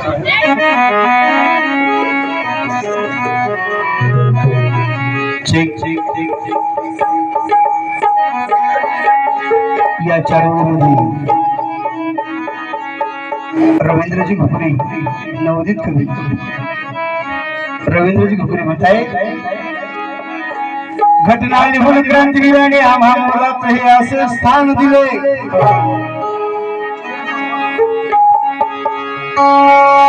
या चारोळीमध्ये रवींद्रजी घुगरे नवोदित कवी रवींद्रजी घुगरे म्हणताय, घटना लिहून क्रांतिवीराने आम्हा मुलात हे असे स्थान दिले,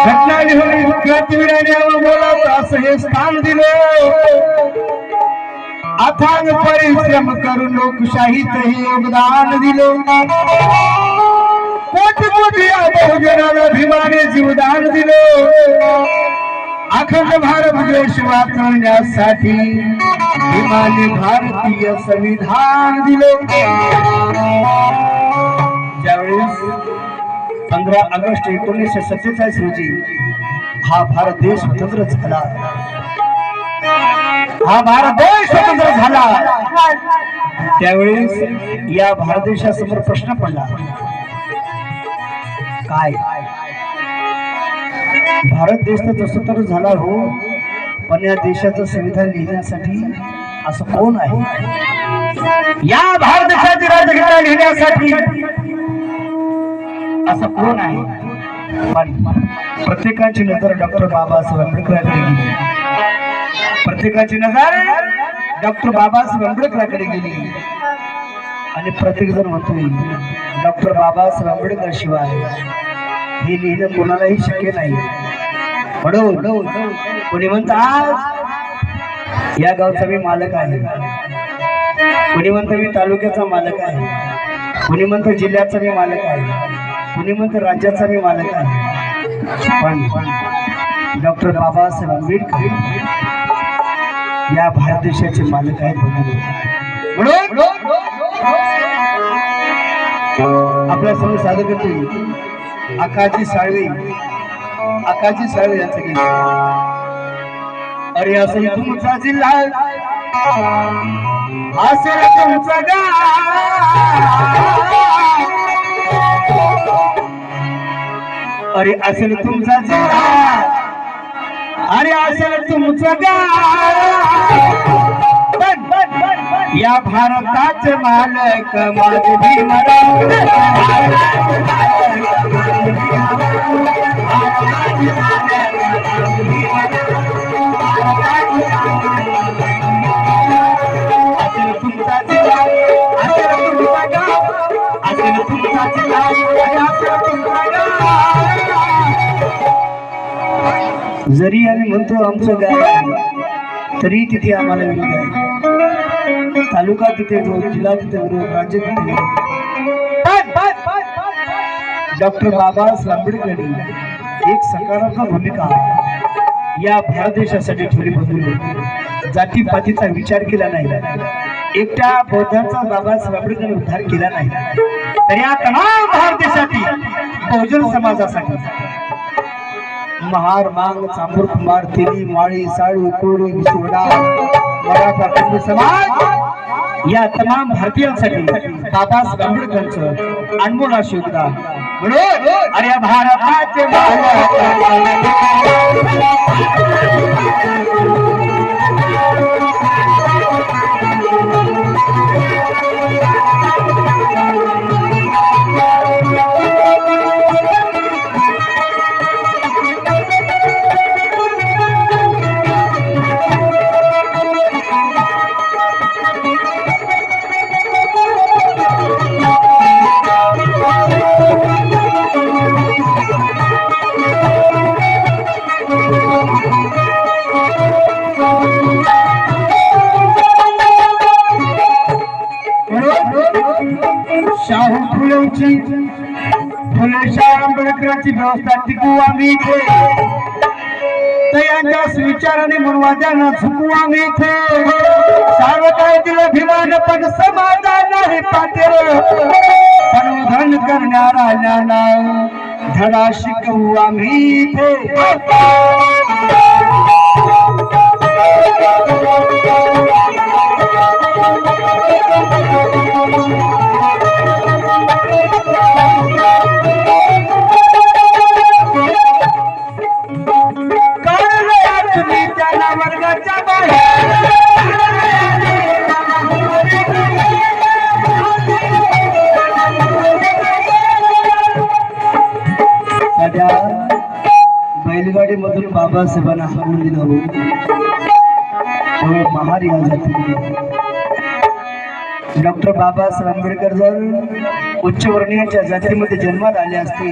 घटना लिहून क्रांतिवीराने आम्हा मुलात असे हे स्थान दिले, अथांग परिश्रम करून लोकशाहीत हे योगदान दिले, कोटी कोटी बहुजनाला अभिमाने जीवदान दिले, अखंड भारत देश वाचवण्यासाठी भीमाने भारतीय संविधान दिले। ज्यावेळेस 15 ऑगस्ट 1947 रोजी हा भारत देश स्वतंत्र झाला, हा भारत देश स्वतंत्र झाला, त्यावेळेस या भारत देशासमोर प्रश्न पडला, काय भारत देश तर स्वतंत्र झाला हो, पण या देशाचं संविधान लिहिण्यासाठी असं कोण आहे, या भारत देशाची राज्यघटना लिहिण्यासाठी असं कोण आहे। पण प्रत्येकाची नजर डॉक्टर बाबासाहेब आंबेडकरांकडे गेली, प्रत्येकाची नजर डॉक्टर बाबासाहेब आंबेडकरांकडे गेली आणि प्रत्येक जण म्हणतोय डॉक्टर बाबासाहेब आंबेडकर शिवाय हे लिहिणं कोणालाही शक्य नाही। म्हणून कोणी म्हणतात या गावचा मी मालक आहे, कोणी म्हणतं मी तालुक्याचा मालक आहे, कोणी म्हणतं जिल्ह्याचा मी मालक आहे, कोणी म्हणतं राज्याचा मी मालक आहे, पण डॉक्टर बाबासाहेब आंबेडकर या भारत देशाचे मालक आहेत। म्हणून आपल्या समोर सादर करतोय आकाजी साळवे, आकाजी साळवे यांचं गीत। अरे असेल तुमचा जिल्हा, असेल तुमचा गाव, अरे असेल तुमचा जिल्हा, अरे असेल तुमचं गाव, या भारताचे मालक माझे भीमराव, असेल तुमचा जिल्हा, असेल तुमचा गाव, असेल तुमचा जिल्हा, असेल तुमचा गाव। जरी आम्ही म्हणतो आमचं गाव आहे, तरी तिथे आम्हाला विरोध आहे, तालुका तिथे विरोध, जिल्हा तिथे विरोध, राज्य तिथे विरोध। डॉक्टर बाबासाहेब आंबेडकरांनी एक सकारात्मक भूमिका या भारत देशासाठी ठेवली, बदलून जातीपातीचा विचार केला नाही, एकट्या बौद्धांचा बाबासाहेब आंबेडकरांनी उद्धार केला नाही, तर या तमाम भारत देशातील बहुजन समाजासाठी महार, मांग, चांबूर, कुंभार, तेली, माळी, साळू, कोळी, विसवडा, मराठा, कुंभ समाज या तमाम भारतीयांसाठी बाबासाहेब आंबेडकरांचं अनमोल असे योगदान। म्हणून अरे भारताचे शाहू फुलेंची, फुले शाह आंबेडकरांची व्यवस्था टिकवू आम्ही इथे, त्यांच्याच विचाराने मनवाद्यांना झुकवू आम्ही इथे, सारं काय दिलं भीमान पण समाधान नाही पातेर, पण उधन करणाऱ्यांना धडा शिकवू आम्ही इथे। बैलगाडी मधून बाबासाहेबांना हाणून दिलं हो महार या जातीमध्ये डॉक्टर बाबासाहेब आंबेडकर जर उच्चवर्णीयांच्या जातीमध्ये जन्माला आले असते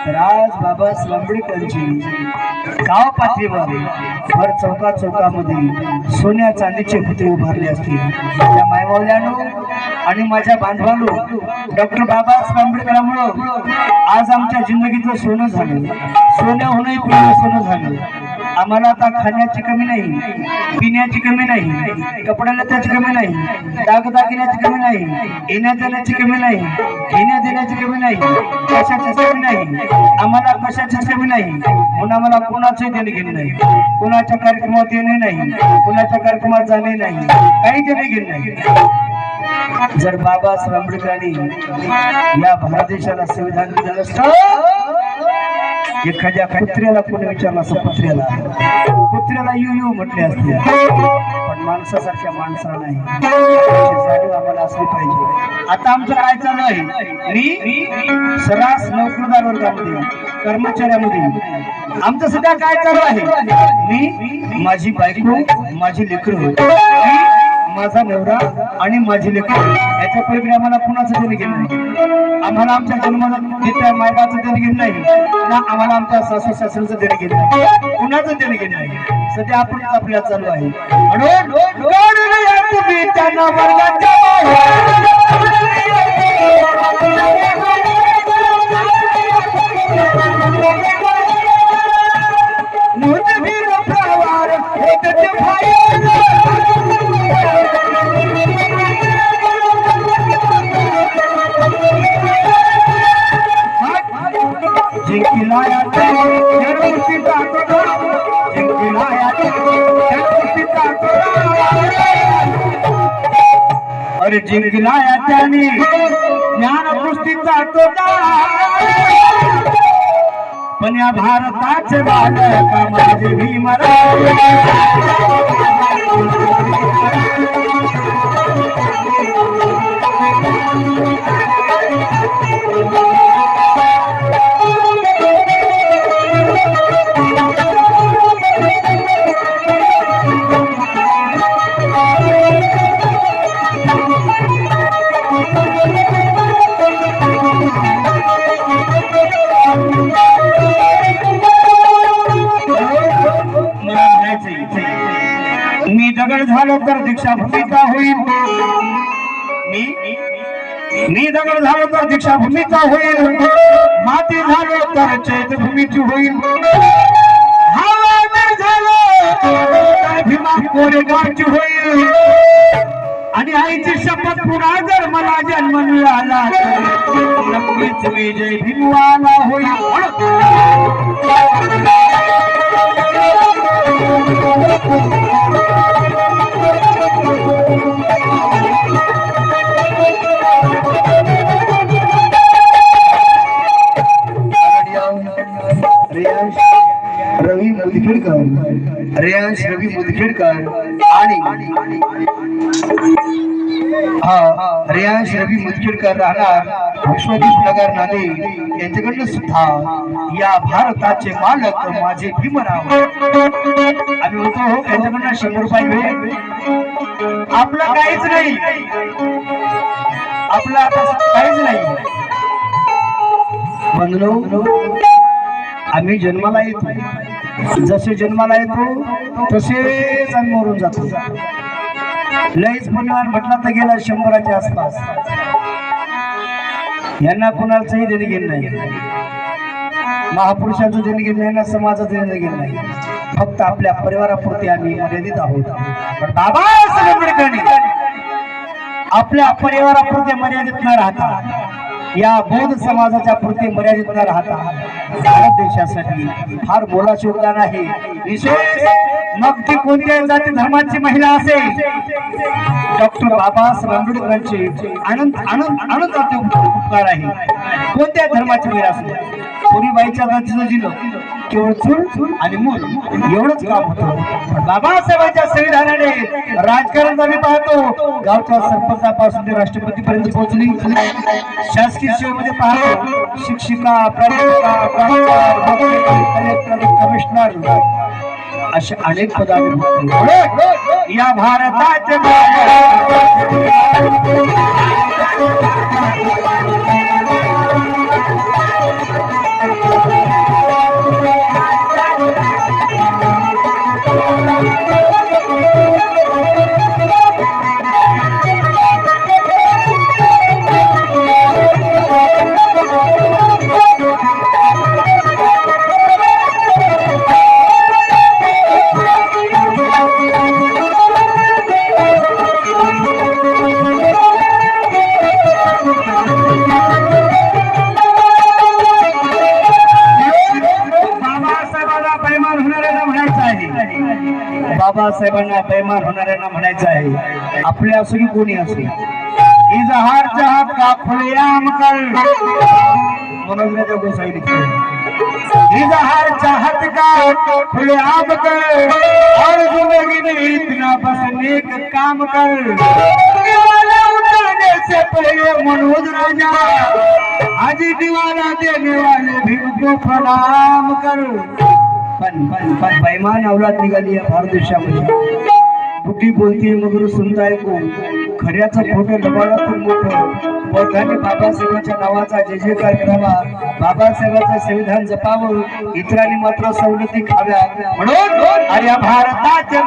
तर आज बाबासाहेब आंबेडकरांची गाव पातळीवर भर चौका चौकामध्ये सोन्या चांदीचे पुतळे उभारले असतील. त्या मायबावल्यानो आणि माझ्या बांधवांनो डॉक्टर बाबासाहेब आंबेडकरांमुळे आज आमच्या जिंदगीचं सोनं झालं. सोनं होणंही पूर्ण सोनं झालं. आम्हाला आता खाण्याची कमी नाही, पिण्याची कमी नाही, कपड्याला त्याची कमी नाही, दागदागिन्याची कमी नाही, येण्या जाण्याची कमी नाही, घेण्या देण्याची कमी नाही, कशाचीच कमी नाही. आम्हाला कशाचीच कमी नाही. म्हणून आम्हाला कोणाचंही देणे घेणे नाही, कोणाच्या कार्यक्रमात येणे नाही, कोणाच्या कार्यक्रमात जाणे नाही, काही देणे घेणे नाही. जर बाबासाहेब आंबेडकरांनी या भारत देशाला संविधान दिलं असतं एखाद्या कुत्र्याला कोणी विचारलं असं कुत्र्याला यू म्हटले असते पण माणसासारख्या माणसाला नाही. जाणीव आम्हाला असली पाहिजे. आता आमचं काय चालू आहे मी सर्रास नोकरदार वर्गामध्ये कर्मचाऱ्यामध्ये आमचं सध्या काय चालू आहे मी माझी बायको माझी लेकरं माझा नवरा आणि माझी लेकरं याच्या पलीकडे आम्हाला कुणाचं देणं घेणं नाही. आम्हाला आमच्या जन्माला तिथल्या मायबाचं देणं घेणं नाही ना आम्हाला आमच्या सासू सासऱ्याचं देणं घेणं नाही, कुणाचं देणं घेणं नाही. सध्या आपणच आपल्याला चालू आहे अरे जिंकलाया त्याने ज्ञान पुस्तिका तोटा पण या भारताचे बालक माझे भीमराव मी दगड झालो तर दीक्षाभूमीचा होईल, मी दगड झालो तर दीक्षाभूमीचा होईल, माती झालो तर चैत्यभूमीची होईल, हवा झालो तर भीमा कोरेगावची होईल आणि आईची शपथ पुन्हा जर मला जन्म मिळाला तर नक्कीच विजय भीमवाला होईल. रवी मुदखेडकर रेयांश रवी मुदखेडकर आणि रेयांश रवी मुदखेडकर राहणार विश्वदीप नगर नांदे यांच्याकडनं सुद्धा या भारताचे मालक माझे भीमराव आम्ही होतो यांच्याकडनं 100 रुपये मिळेल. आपलं काहीच नाही, आपलं आता काहीच नाही. बंधू आम्ही जन्माला येतो, जसे जन्माला येतो तसेच आम्ही मरून जातो. लईच परिवार म्हटला तर गेला 100च्या आसपास. यांना कोणाचंही देणं घेणं नाही, महापुरुषांचं देणं घेणं नाही ना समाजाचं देणं घेणं नाही. फक्त आपल्या परिवारापुरते आम्ही मर्यादित आहोत. पण बाबासाहेब आंबेडकरांनी आपल्या परिवारापुरते मर्यादित न राहता या बौद्ध समाजाच्या पुरते मर्यादित न राहता भारत देशासाठी फार मोलाचे योगदान आहे. विशेष मग ती कोणत्याही जाती धर्माची महिला असेल डॉक्टर बाबासाहेब आंबेडकरांचे आनंद आनंद आनंदाचे उपकार आहे. कोणत्या धर्माची महिला असेल पूर्वी बाईच्या जातीचं दिलं केवळ चूल आणि मूल एवढंच काम होतं. पण बाबासाहेबांच्या संविधानाने राजकारण आम्ही पाहतो गावच्या सरपंचापासून ते राष्ट्रपतीपर्यंत पोहोचली. शासकीय सेवेमध्ये पाहतो शिक्षिका, प्राध्यापिका, डॉक्टर, कलेक्टर, सुंदर असे अनेक पदार्थ या भारताचे बाबासाहेबांना बैमान होणाऱ्यांना म्हणायचं आहे आपल्या असो की कोणी असो इजहार चाहत का खुलेआम कर मनोज गोसाई लिखते इजहार चाहत का खुलेआम कर और जिंदगी में इतना बस नेक काम कर दीवाना उतारने से पहले मनोज राजा आज दीवाना देने वाले भी उनको प्रणाम कर पण बैमान औलाद निघाली या भारत देशामध्ये बुद्धी बोलती मगर सुनता ऐकू खऱ्याचा फोटो लबाडातून मोठं बौद्धांनी बाबासाहेबांच्या नावाचा जय जयकार करावा बाबासाहेबांचं संविधान जपावं इतरांनी मात्र सवलती खाव्या म्हणून अरे भारताच्या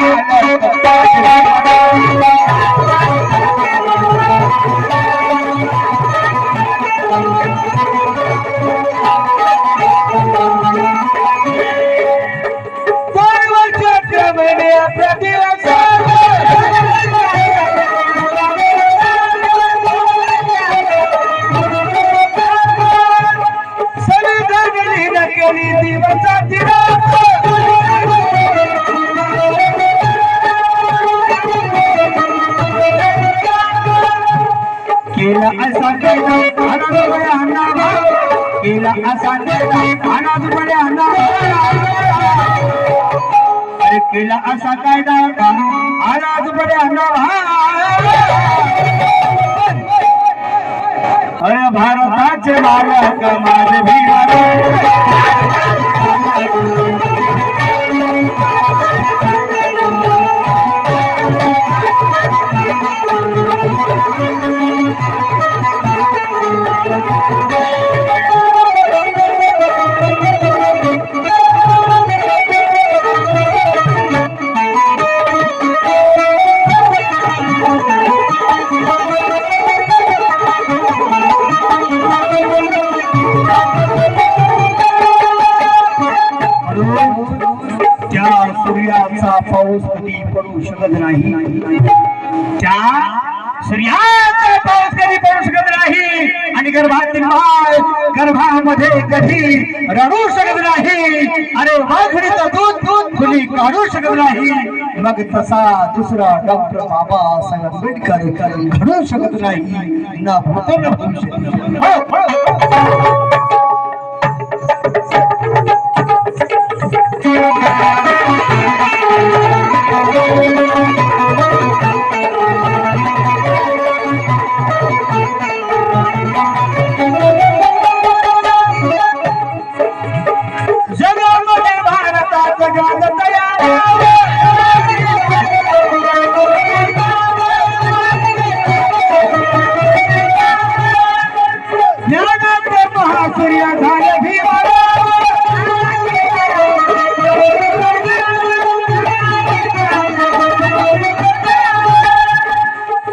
अरे केला असा कायदा आज बड्या अरे भारताचे बालक माझे पाऊस कधी पडू शकत नाही त्या सूर्याचा पाऊस कधी पडू शकत नाही आणि गर्भातील माय गर्भामध्ये कधी रडू शकत नाही अरे वाघडीचं दूध कुणी काढू शकत नाही मग तसा दुसरा डॉक्टर बाबासाहेब आंबेडकर घडू शकत नाही ना भूत ना भविष्य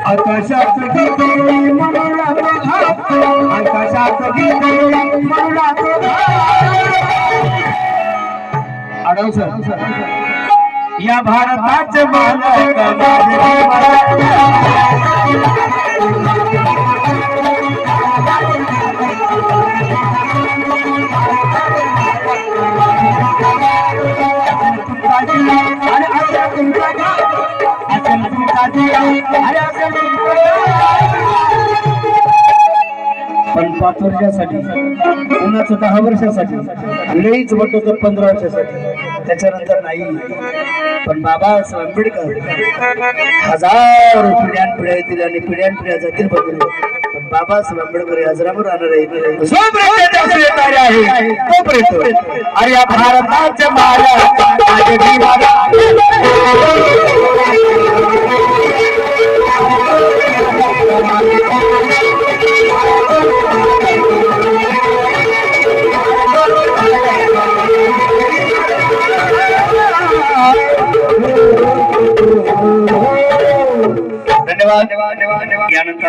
आकाशात गीते मनोरात आकाशात गीते मनोरात आडव सर या भारताचे मालक पण 5 वर्षासाठी उन्हाचं 10 वर्षासाठी लईच वाटत तर 15 वर्षासाठी त्याच्यानंतर नाही पण बाबासाहेब आंबेडकर हजारो पिढ्यानपिढ्या येतील आणि पिढ्यानपिढ्या जातील बघून पण बाबासाहेब आंबेडकर आजरामर राहणार आहे जोपर्यंत त्या स्वीकार्य आहे तोपर्यंत अरे या भारताच्या धन्यवाद यानंतर